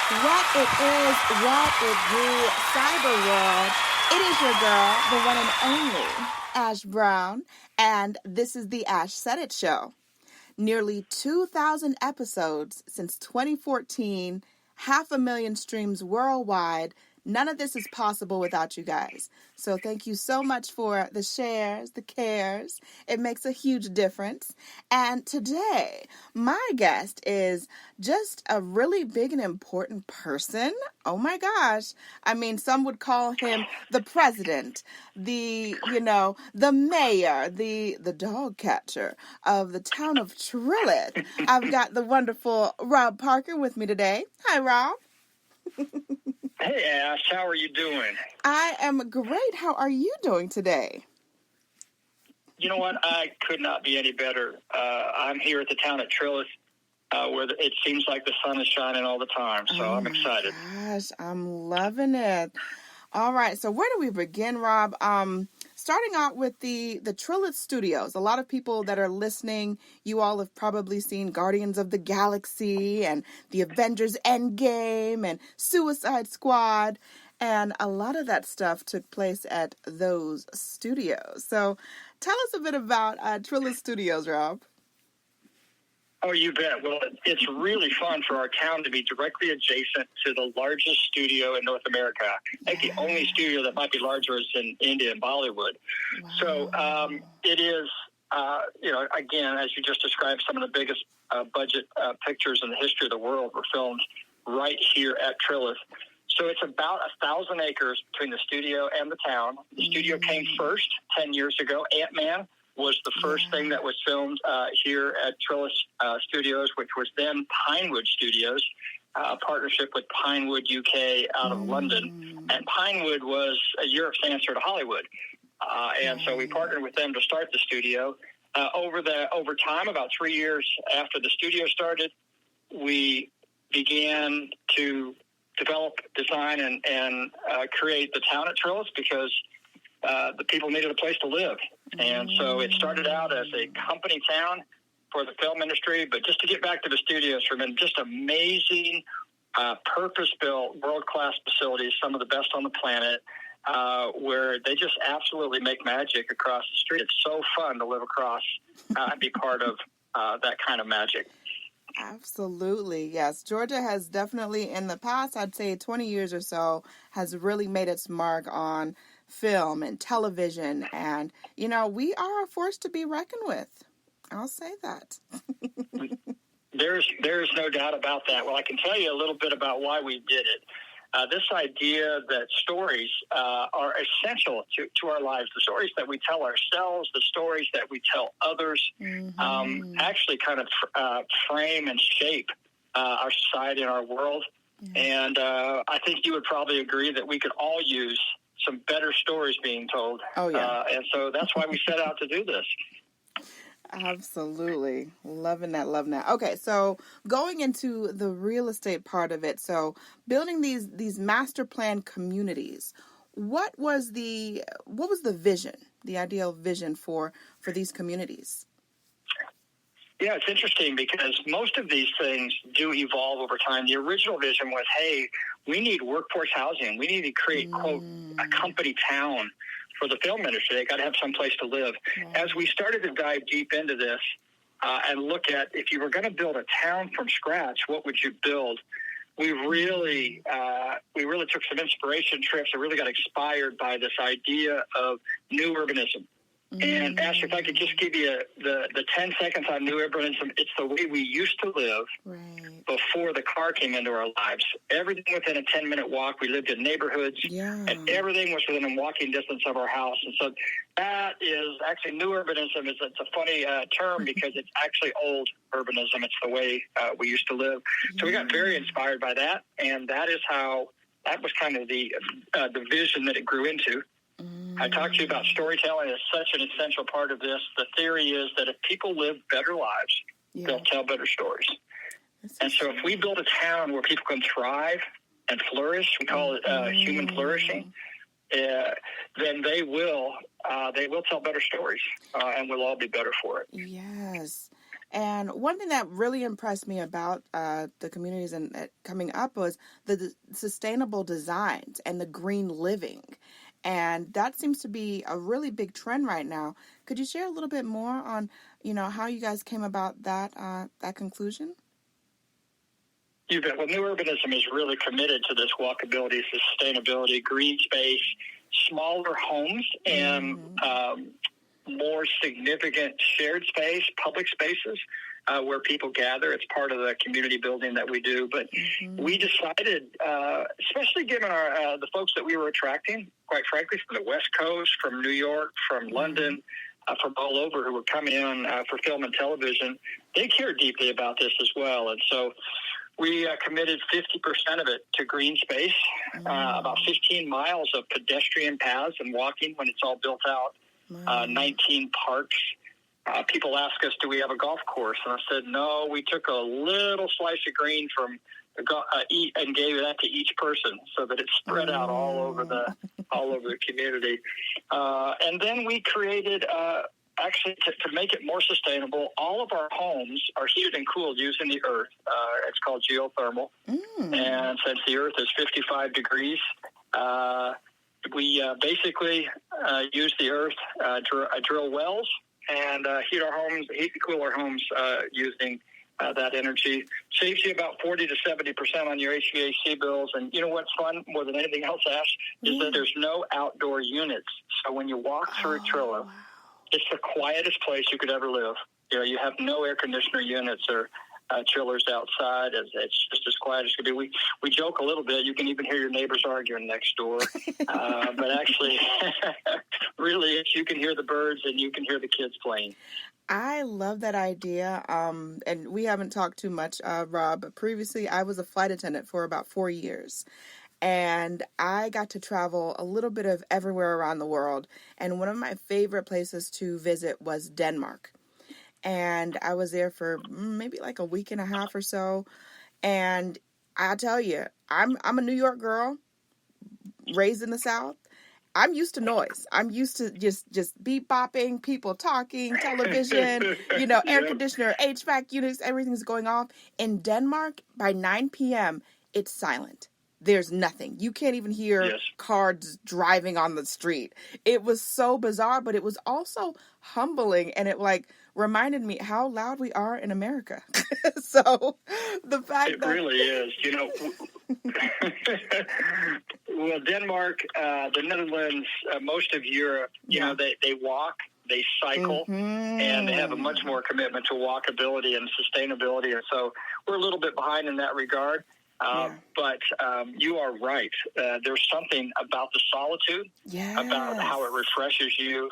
What it is, what it do, cyber world. It is your girl, the one and only Ash Brown, and this is the ashsaidit show. Nearly 2,000 episodes since 2014, 500,000 streams worldwide. None of this is possible without you guys. So thank you so much for the shares, the cares. It makes a huge difference. And today, my guest is just a really big and important person. Oh my gosh. I mean, some would call him the president, the mayor, the dog catcher of the town of Trilith. I've got the wonderful Rob Parker with me today. Hi, Rob. Hey, Ash, how are you doing? I am great. How are you doing today? You know what? I could not be any better. I'm here at the town of Trilith, where it seems like the sun is shining all the time, so I'm excited. Gosh, I'm loving it. All right, so where do we begin, Rob? Starting out with the Trilith Studios. A lot of people that are listening, you all have probably seen Guardians of the Galaxy and the Avengers Endgame and Suicide Squad. And a lot of that stuff took place at those studios. So tell us a bit about Trilith Studios, Rob. Oh, you bet. Well, it's really fun for our town to be directly adjacent to the largest studio in North America. I think the only studio that might be larger is in India and Bollywood. Wow. So it is, again, as you just described, some of the biggest budget pictures in the history of the world were filmed right here at Trilith. So it's about 1,000 acres between the studio and the town. The studio came first 10 years ago. Ant-Man was the first thing that was filmed here at Trilith Studios, which was then Pinewood Studios, a partnership with Pinewood UK out of London. And Pinewood was Europe's answer to Hollywood. And so we partnered with them to start the studio. Over time, about 3 years after the studio started, we began to develop, design, and create the town at Trilith because the people needed a place to live. And so it started out as a company town for the film industry, but just to get back to the studios for a minute, just amazing, purpose-built, world-class facilities, some of the best on the planet, where they just absolutely make magic across the street. It's so fun to live across and be part of that kind of magic. Absolutely, yes. Georgia has definitely, in the past, I'd say 20 years or so, has really made its mark on film and television, and we are a force to be reckoned with. I'll say that. There's no doubt about that. Well, I can tell you a little bit about why we did it. This idea that stories are essential to our lives, the stories that we tell ourselves, the stories that we tell others, actually kind of frame and shape our society and our world. And I think you would probably agree that we could all use some better stories being told. Oh, yeah. And so that's why we set out to do this. Absolutely. Loving that. Okay, so going into the real estate part of it, so building these master plan communities, what was the vision, the ideal vision for these communities? Yeah, it's interesting because most of these things do evolve over time. The original vision was, hey, we need workforce housing. We need to create, quote, a company town for the film industry. They got to have some place to live. As we started to dive deep into this and look at if you were going to build a town from scratch, what would you build? We really took some inspiration trips and really got inspired by this idea of new urbanism. And Ash, if I could just give you the 10 seconds on new urbanism, it's the way we used to live before the car came into our lives. Everything within a 10-minute walk. We lived in neighborhoods, and everything was within a walking distance of our house. And so that is actually new urbanism. It's a funny term because it's actually old urbanism. It's the way we used to live. So we got very inspired by that, and that was kind of the vision that it grew into. I talked to you about storytelling as such an essential part of this. The theory is that if people live better lives, they'll tell better stories. And so if we build a town where people can thrive and flourish, we call it human flourishing, then they will tell better stories, and we'll all be better for it. Yes. And one thing that really impressed me about the communities and coming up was the sustainable designs and the green living. And that seems to be a really big trend right now. Could you share a little bit more on, how you guys came about that conclusion? You bet. Well, New Urbanism is really committed to this walkability, sustainability, green space, smaller homes, and more significant shared space, public spaces where people gather. It's part of the community building that we do. But we decided, especially given the folks that we were attracting, quite frankly, from the West Coast, from New York, from London, from all over, who were coming in for film and television, they care deeply about this as well. And so we committed 50% of it to green space, about 15 miles of pedestrian paths and walking when it's all built out, 19 parks. People ask us, do we have a golf course? And I said, no, we took a little slice of green from and gave that to each person so that it's spread out all over the community. And then we created actually, to make it more sustainable, all of our homes are heated and cooled using the earth. It's called geothermal. And since the earth is 55 degrees, we basically use the earth, drill wells, and heat and cool our homes using that energy. Saves you about 40 to 70% on your HVAC bills. And you know what's fun more than anything else, Ash, is that there's no outdoor units. So when you walk through Trilith, it's the quietest place you could ever live. You have no air conditioner units or chillers outside. It's just as quiet as could be. We joke a little bit. You can even hear your neighbors arguing next door. But actually, really, you can hear the birds and you can hear the kids playing. I love that idea. And we haven't talked too much, Rob, but previously I was a flight attendant for about 4 years. And I got to travel a little bit of everywhere around the world. And one of my favorite places to visit was Denmark. And I was there for maybe like a week and a half or so. And I'll tell you, I'm a New York girl, raised in the South. I'm used to noise. I'm used to just beep bopping, people talking, television, air conditioner, HVAC units, everything's going off. In Denmark, by 9 p.m., it's silent. There's nothing. You can't even hear cars driving on the street. It was so bizarre, but it was also humbling, and it reminded me how loud we are in America. So the fact that... It really is. Well, Denmark, the Netherlands, most of Europe, they walk, they cycle, and they have a much more commitment to walkability and sustainability. And so we're a little bit behind in that regard. But you are right. There's something about the solitude, about how it refreshes you.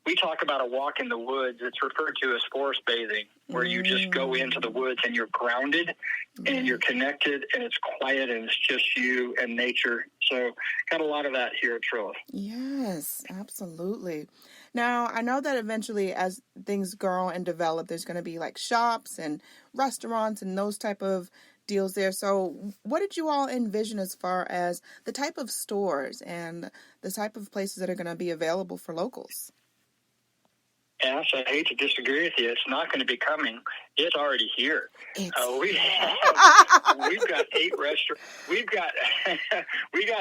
We talk about a walk in the woods. It's referred to as forest bathing, where you just go into the woods and you're grounded and you're connected and it's quiet and it's just you and nature. So got a lot of that here at Trilith. Yes, absolutely. Now, I know that eventually as things grow and develop, there's going to be like shops and restaurants and those type of deals there. So what did you all envision as far as the type of stores and the type of places that are going to be available for locals? Ash, I hate to disagree with you. It's not going to be coming. It's already here. We've got 8 restaurants. We got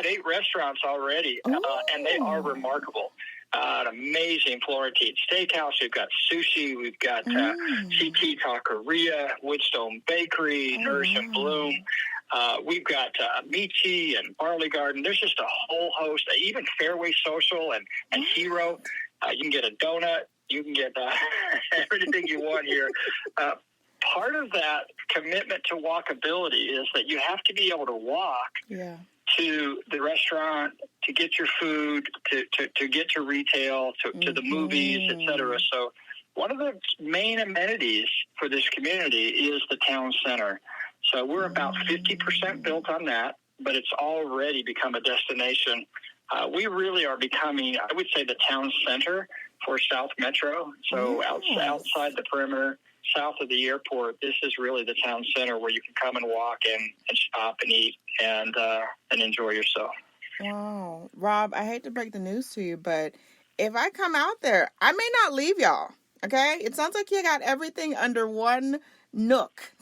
8 restaurants already, and they are remarkable. An amazing Florentine steakhouse. We've got sushi. We've got CT Taqueria, Woodstone Bakery, Nourish and Bloom. We've got Michi and Barley Garden. There's just a whole host. Even Fairway Social and Hero. You can get a donut. You can get everything you want here. Part of that commitment to walkability is that you have to be able to walk to the restaurant, to get your food, to get to retail, to the movies, etc. So one of the main amenities for this community is the town center. So we're about 50% built on that, but it's already become a destination. We really are becoming, I would say, the town center for South Metro. So outside the perimeter, south of the airport, this is really the town center where you can come and walk and shop and eat and enjoy yourself. Wow. Rob, I hate to break the news to you, but if I come out there, I may not leave y'all. Okay? It sounds like you got everything under one nook.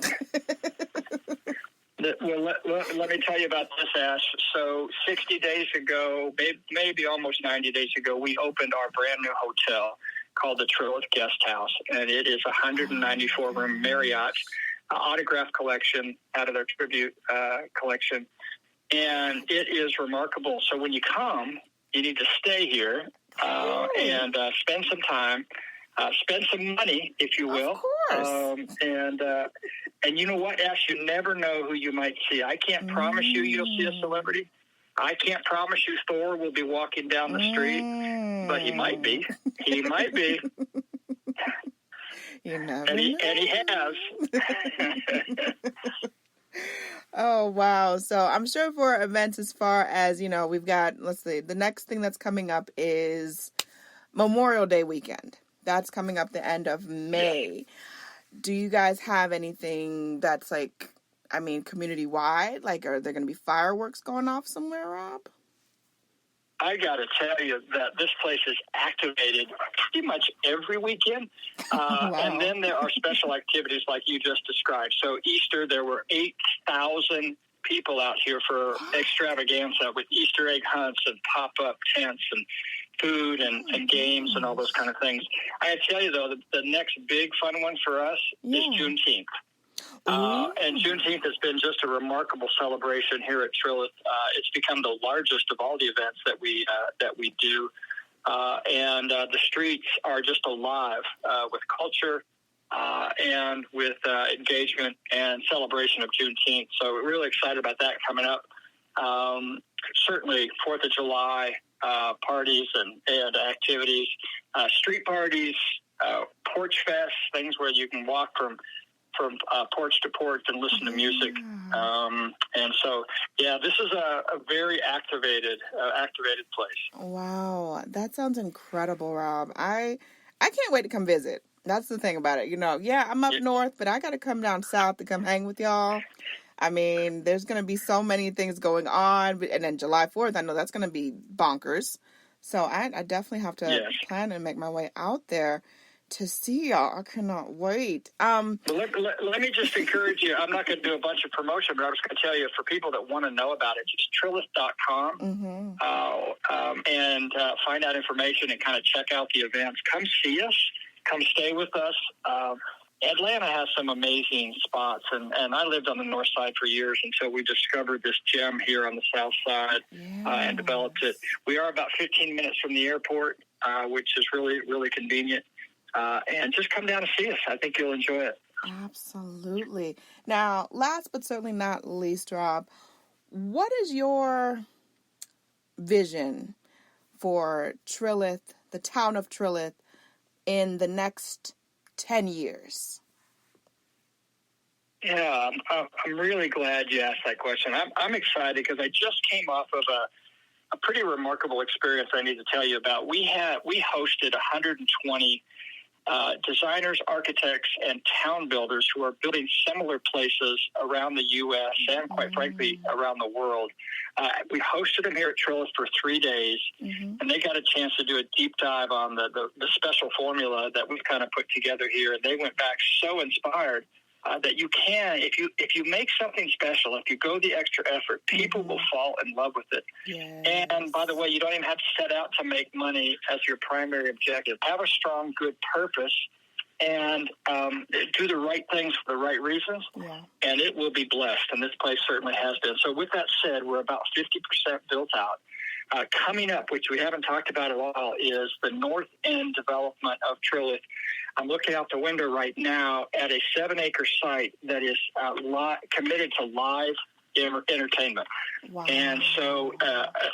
Well, let me tell you about this, Ash. So 60 days ago, maybe almost 90 days ago, we opened our brand new hotel called the Trilith Guest House, and it is a 194-room Marriott autograph collection out of their tribute collection, and it is remarkable. So when you come, you need to stay here and spend some time. Spend some money, if you will. Of course. And you know what, Ash? You never know who you might see. I can't promise you'll see a celebrity. I can't promise you Thor will be walking down the street, but he might be. He might be. You never and know. he has. Oh, wow. So I'm sure for events as far as, we've got, let's see, the next thing that's coming up is Memorial Day weekend. That's coming up the end of May. Yeah. Do you guys have anything that's community-wide? Like, are there going to be fireworks going off somewhere, Rob? I got to tell you that this place is activated pretty much every weekend. Wow. And then there are special activities like you just described. So Easter, there were 8,000 people out here for extravaganza with Easter egg hunts and pop-up tents and food and games and all those kind of things. I tell you, though, the next big fun one for us is Juneteenth. And Juneteenth has been just a remarkable celebration here at Trilith. It's become the largest of all the events that we do. And the streets are just alive with culture and with engagement and celebration of Juneteenth. So we're really excited about that coming up. Certainly 4th of July parties and activities, street parties, porch fests, things where you can walk from porch to porch and listen to music. And so, this is a very activated place. Wow. That sounds incredible, Rob. I can't wait to come visit. That's the thing about it. I'm up north, but I got to come down south to come hang with y'all. I mean, there's going to be so many things going on. And then July 4th, I know that's going to be bonkers. So I definitely have to plan and make my way out there to see y'all. I cannot wait. Well, let me just encourage you. I'm not going to do a bunch of promotion, but I'm just going to tell you, for people that want to know about it, just trilith.com and find out information and kind of check out the events. Come see us. Come stay with us. Atlanta has some amazing spots, and I lived on the north side for years until we discovered this gem here on the south side and developed it. We are about 15 minutes from the airport, which is really, really convenient. And just come down and see us. I think you'll enjoy it. Absolutely. Now, last but certainly not least, Rob, what is your vision for Trilith, the town of Trilith, in the next 10 years? Yeah, I'm really glad you asked that question. I'm excited because I just came off of a pretty remarkable experience I need to tell you about. We hosted 120 designers, architects, and town builders who are building similar places around the U.S. and, quite frankly, around the world. We hosted them here at Trilith for 3 days, and they got a chance to do a deep dive on the special formula that we've kind of put together here. And they went back so inspired that you can, if you make something special, if you go the extra effort, people will fall in love with it. Yes. And by the way, you don't even have to set out to make money as your primary objective. Have a strong, good purpose and do the right things for the right reasons, and it will be blessed. And this place certainly has been. So with that said, we're about 50% built out. Coming up, which we haven't talked about at all, is the north end development of Trilith. I'm looking out the window right now at a 7-acre site that is committed to live entertainment. Wow. And so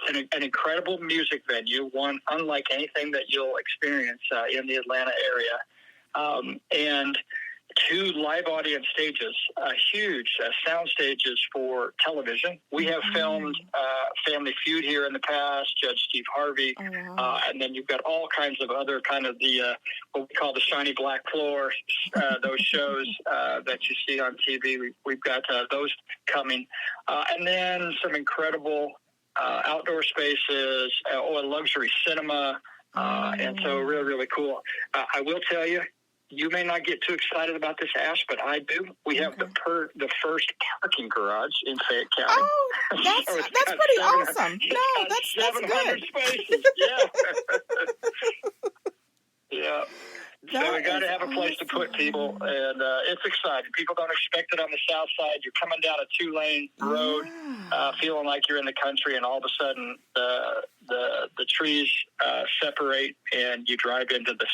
an incredible music venue, one unlike anything that you'll experience in the Atlanta area, and 2 live audience stages, huge sound stages for television. We have filmed Family Feud here in the past, Judge Steve Harvey, and then you've got all kinds of other kind of the what we call the shiny black floor, those shows that you see on TV. We've got those coming, and then some incredible outdoor spaces, a luxury cinema, and so really, really cool. I will tell you, You may not get too excited about this, Ash, but I do. We have the first parking garage in Fayette County. Oh, that's So that's pretty awesome. No, that's 700 good. spaces. Yeah. Yeah. So we got to have a place to put people, and it's exciting. People don't expect it on the south side. You're coming down a 2-lane road, feeling like you're in the country, and all of a sudden the trees separate, and you drive into the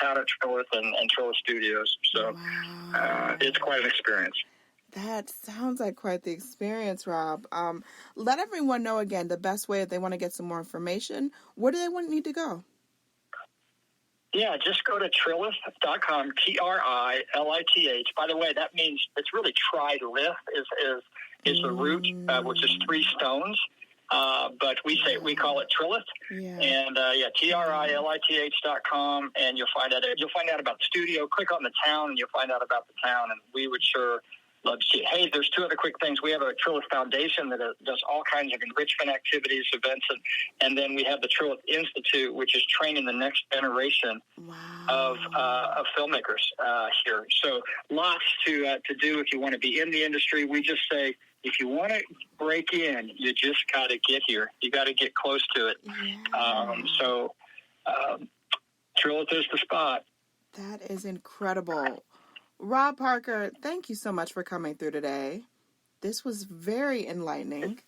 town of Trilith and Trilith Studios. So it's quite an experience. That sounds like quite the experience, Rob. Let everyone know again the best way if they want to get some more information. Where do they need to go? Yeah, just go to trilith.com, Trilith. By the way, that means it's really Trilith is the root, which is 3 stones. But we call it Trilith. Yeah. And Trilith.com, and you'll find out about the studio. Click on the town, and you'll find out about the town. And we would sure love to see it. Hey, there's 2 other quick things. We have a Trilith Foundation that does all kinds of enrichment activities, events, and then we have the Trilith Institute, which is training the next generation of filmmakers here. So lots to do if you want to be in the industry. We just say, if you want to break in, you just got to get here. You got to get close to it. Trilith is the spot. That is incredible. Rob Parker, thank you so much for coming through today. This was very enlightening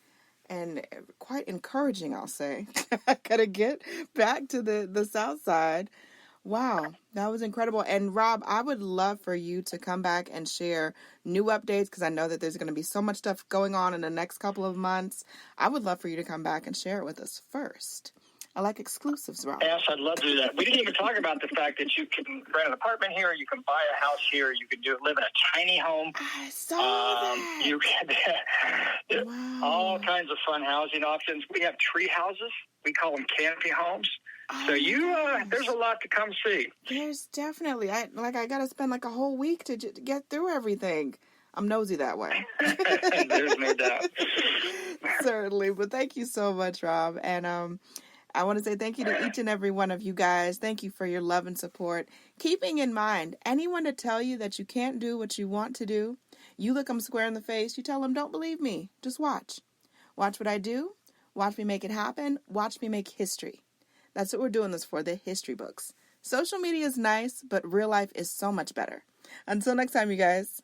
and quite encouraging, I'll say. I gotta get back to the South Side. Wow, that was incredible. And Rob, I would love for you to come back and share new updates, because I know that there's going to be so much stuff going on in the next couple of months. I would love for you to come back and share it with us first. I like exclusives, Rob. Yes, I'd love to do that. We didn't even talk about the fact that you can rent an apartment here, you can buy a house here, you can live in a tiny home. I saw that. You can all kinds of fun housing options. We have tree houses. We call them canopy homes. So there's a lot to come see. There's definitely. I got to spend like a whole week to get through everything. I'm nosy that way. There's no doubt. Certainly. But thank you so much, Rob. And I want to say thank you to each and every one of you guys. Thank you for your love and support. Keeping in mind, anyone to tell you that you can't do what you want to do, you look them square in the face, you tell them, don't believe me. Just watch. Watch what I do. Watch me make it happen. Watch me make history. That's what we're doing this for, the history books. Social media is nice, but real life is so much better. Until next time, you guys.